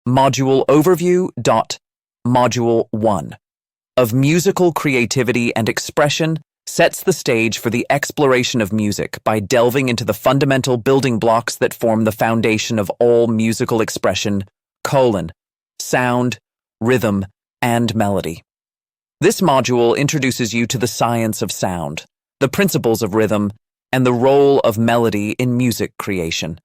Module Overview. Module 1 of Musical Creativity and Expression sets the stage for the exploration of music by delving into the fundamental building blocks that form the foundation of all musical expression: sound, rhythm, and melody. This module introduces you to the science of sound, the principles of rhythm, and the role of melody in music creation.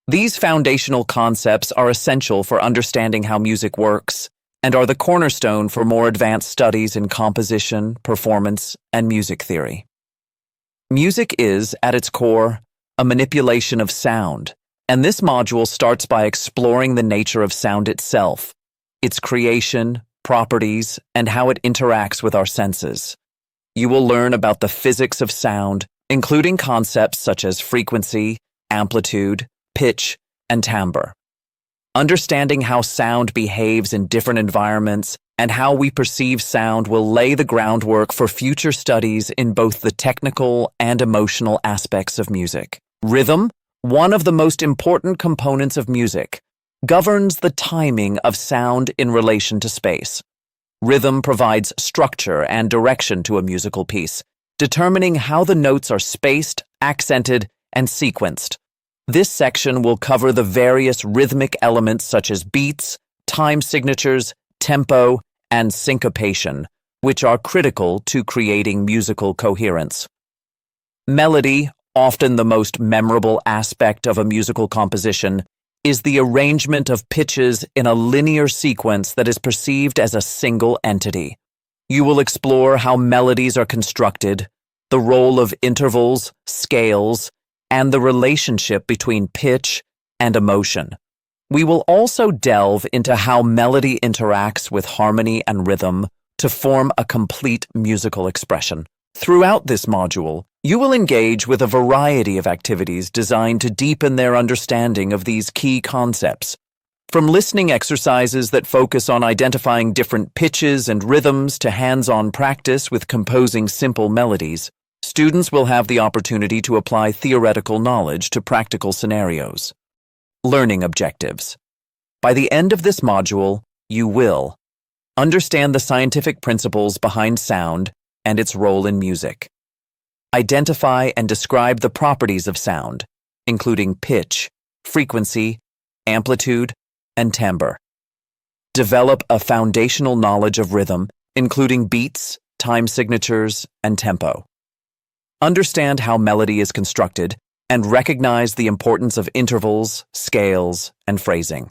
These foundational concepts are essential for understanding how music works and are the cornerstone for more advanced studies in composition, performance, and music theory. Music is, at its core, a manipulation of sound, and this module starts by exploring the nature of sound itself, its creation, properties, and how it interacts with our senses. You will learn about the physics of sound, including concepts such as frequency, amplitude, pitch, and timbre. Understanding how sound behaves in different environments and how we perceive sound will lay the groundwork for future studies in both the technical and emotional aspects of music. Rhythm, one of the most important components of music, governs the timing of sound in relation to space. Rhythm provides structure and direction to a musical piece, determining how the notes are spaced, accented, and sequenced. This section will cover the various rhythmic elements such as beats, time signatures, tempo, and syncopation, which are critical to creating musical coherence. Melody, often the most memorable aspect of a musical composition, is the arrangement of pitches in a linear sequence that is perceived as a single entity. You will explore how melodies are constructed, the role of intervals, scales, and the relationship between pitch and emotion. We will also delve into how melody interacts with harmony and rhythm to form a complete musical expression. Throughout this module, you will engage with a variety of activities designed to deepen their understanding of these key concepts. From listening exercises that focus on identifying different pitches and rhythms to hands-on practice with composing simple melodies, students will have the opportunity to apply theoretical knowledge to practical scenarios. Learning objectives. By the end of this module, you will understand the scientific principles behind sound and its role in music. Identify and describe the properties of sound, including pitch, frequency, amplitude, and timbre. Develop a foundational knowledge of rhythm, including beats, time signatures, and tempo. Understand how melody is constructed and recognize the importance of intervals, scales, and phrasing.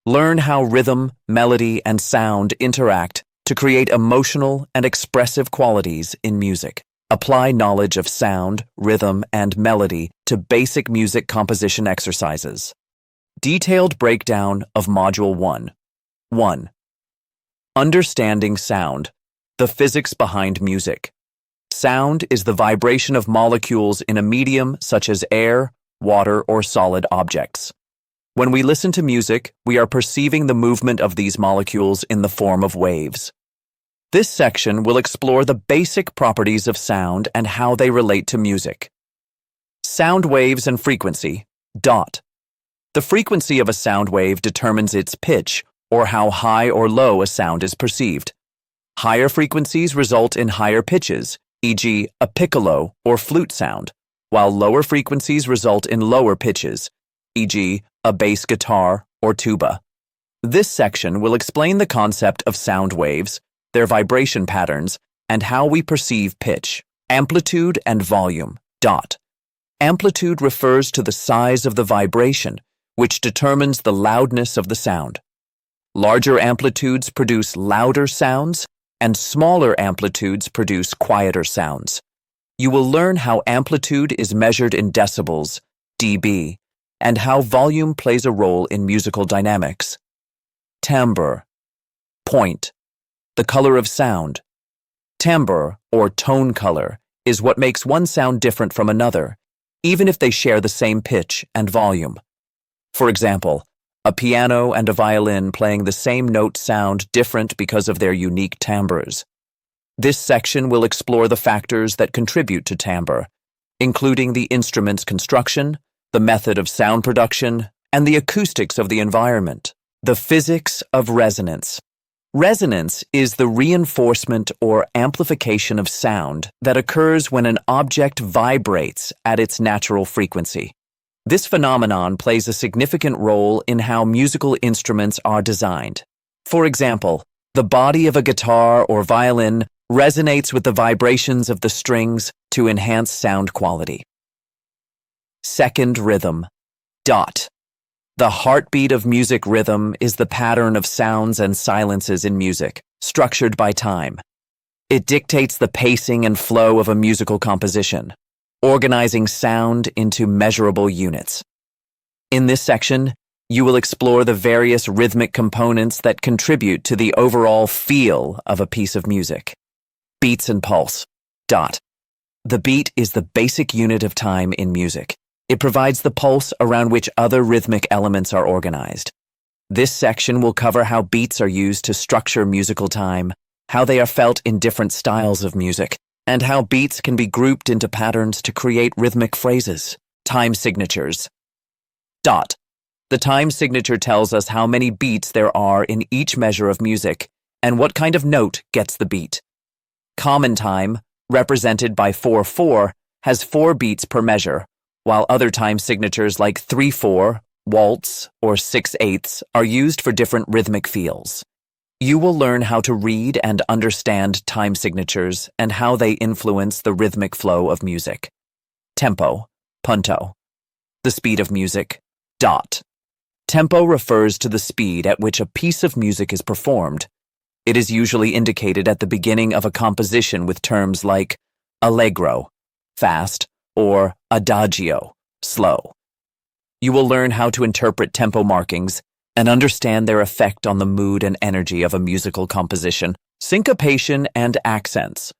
Learn how rhythm, melody, and sound interact to create emotional and expressive qualities in music. Apply knowledge of sound, rhythm, and melody to basic music composition exercises. Detailed breakdown of Module 1. 1. Understanding sound, the physics behind music. Sound is the vibration of molecules in a medium such as air, water, or solid objects. When we listen to music, we are perceiving the movement of these molecules in the form of waves. This section will explore the basic properties of sound and how they relate to music. Sound waves and frequency. The frequency of a sound wave determines its pitch, or how high or low a sound is perceived. Higher frequencies result in higher pitches, e.g., a piccolo or flute sound, while lower frequencies result in lower pitches, e.g., a bass guitar or tuba. This section will explain the concept of sound waves, their vibration patterns, and how we perceive pitch, amplitude, and volume. Amplitude refers to the size of the vibration, which determines the loudness of the sound. Larger amplitudes produce louder sounds, and smaller amplitudes produce quieter sounds. You will learn how amplitude is measured in decibels, dB, and how volume plays a role in musical dynamics. Timbre. Point. The color of sound. Timbre, or tone color, is what makes one sound different from another, even if they share the same pitch and volume. For example, a piano and a violin playing the same note sound different because of their unique timbres. This section will explore the factors that contribute to timbre, including the instrument's construction, the method of sound production, and the acoustics of the environment. The physics of resonance. Resonance is the reinforcement or amplification of sound that occurs when an object vibrates at its natural frequency. This phenomenon plays a significant role in how musical instruments are designed. For example, the body of a guitar or violin resonates with the vibrations of the strings to enhance sound quality. Second rhythm. Dot. The heartbeat of music rhythm is the pattern of sounds and silences in music, structured by time. It dictates the pacing and flow of a musical composition, organizing sound into measurable units. In this section, you will explore the various rhythmic components that contribute to the overall feel of a piece of music. Beats and pulse. Dot. The beat is the basic unit of time in music. It provides the pulse around which other rhythmic elements are organized. This section will cover how beats are used to structure musical time, how they are felt in different styles of music, and how beats can be grouped into patterns to create rhythmic phrases. Time signatures. Dot. The time signature tells us how many beats there are in each measure of music and what kind of note gets the beat. Common time, represented by 4/4, has 4 beats per measure, while other time signatures like 3/4, waltz, or 6/8 are used for different rhythmic feels. You will learn how to read and understand time signatures and how they influence the rhythmic flow of music. Tempo, punto. The speed of music. Dot. Tempo refers to the speed at which a piece of music is performed. It is usually indicated at the beginning of a composition with terms like allegro, fast, or adagio, slow. You will learn how to interpret tempo markings and understand their effect on the mood and energy of a musical composition. Syncopation and accents.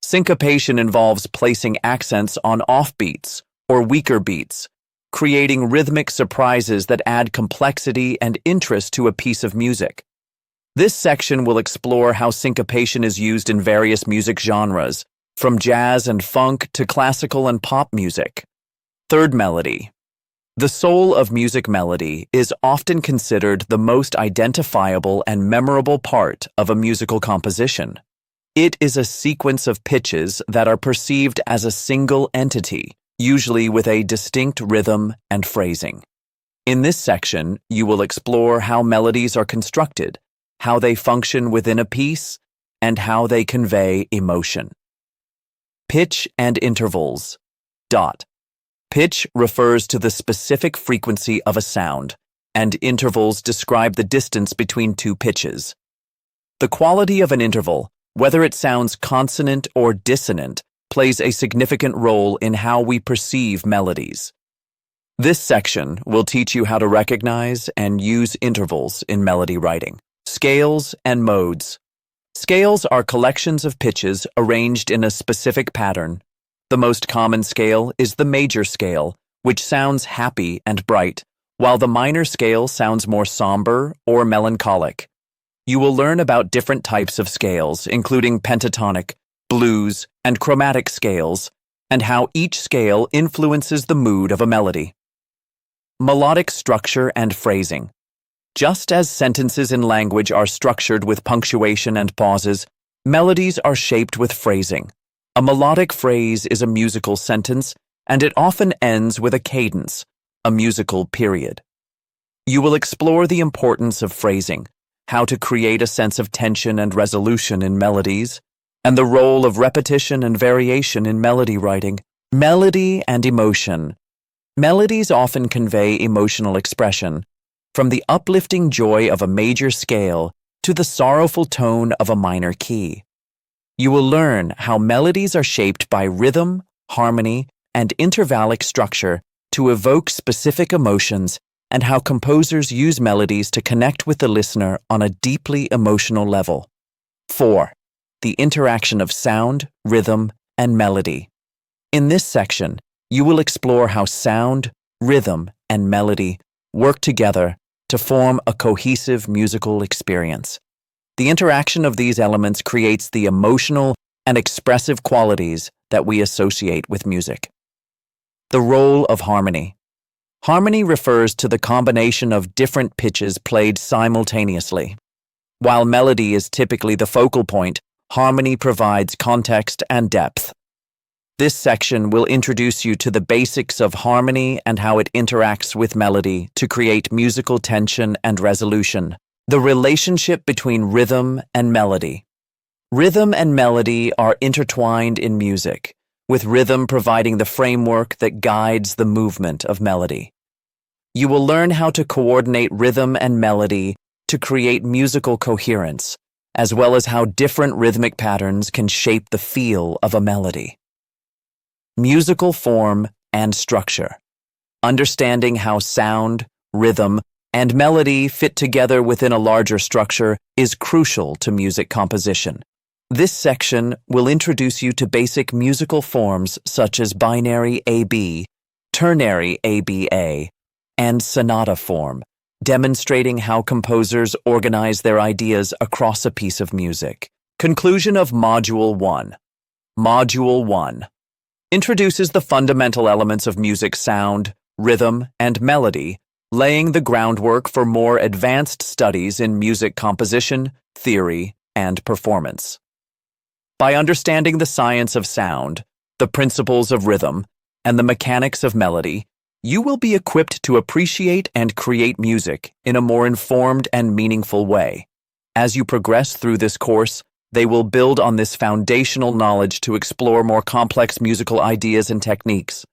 Syncopation involves placing accents on offbeats or weaker beats, creating rhythmic surprises that add complexity and interest to a piece of music. This section will explore how syncopation is used in various music genres, from jazz and funk to classical and pop music. Third melody. The soul of music melody is often considered the most identifiable and memorable part of a musical composition. It is a sequence of pitches that are perceived as a single entity, usually with a distinct rhythm and phrasing. In this section, you will explore how melodies are constructed, how they function within a piece, and how they convey emotion. Pitch and intervals. Dot. Pitch refers to the specific frequency of a sound, and intervals describe the distance between two pitches. The quality of an interval, whether it sounds consonant or dissonant, plays a significant role in how we perceive melodies. This section will teach you how to recognize and use intervals in melody writing. Scales and modes. Scales are collections of pitches arranged in a specific pattern. The most common scale is the major scale, which sounds happy and bright, while the minor scale sounds more somber or melancholic. You will learn about different types of scales, including pentatonic, blues, and chromatic scales, and how each scale influences the mood of a melody. Melodic structure and phrasing. Just as sentences in language are structured with punctuation and pauses, melodies are shaped with phrasing. A melodic phrase is a musical sentence, and it often ends with a cadence, a musical period. You will explore the importance of phrasing, how to create a sense of tension and resolution in melodies, and the role of repetition and variation in melody writing. Melody and emotion. Melodies often convey emotional expression, from the uplifting joy of a major scale to the sorrowful tone of a minor key. You will learn how melodies are shaped by rhythm, harmony, and intervallic structure to evoke specific emotions, and how composers use melodies to connect with the listener on a deeply emotional level. 4. The interaction of sound, rhythm, and melody. In this section, you will explore how sound, rhythm, and melody work together to form a cohesive musical experience. The interaction of these elements creates the emotional and expressive qualities that we associate with music. The role of harmony. Harmony refers to the combination of different pitches played simultaneously. While melody is typically the focal point, harmony provides context and depth. This section will introduce you to the basics of harmony and how it interacts with melody to create musical tension and resolution. The relationship between rhythm and melody. Rhythm and melody are intertwined in music, with rhythm providing the framework that guides the movement of melody. You will learn how to coordinate rhythm and melody to create musical coherence, as well as how different rhythmic patterns can shape the feel of a melody. Musical form and structure. Understanding how sound, rhythm, and melody fit together within a larger structure is crucial to music composition. This section will introduce you to basic musical forms such as binary AB, ternary ABA, and sonata form, demonstrating how composers organize their ideas across a piece of music. Conclusion of Module 1. Module 1 introduces the fundamental elements of music sound, rhythm, and melody, laying the groundwork for more advanced studies in music composition, theory, and performance. By understanding the science of sound, the principles of rhythm, and the mechanics of melody, you will be equipped to appreciate and create music in a more informed and meaningful way. As you progress through this course, they will build on this foundational knowledge to explore more complex musical ideas and techniques.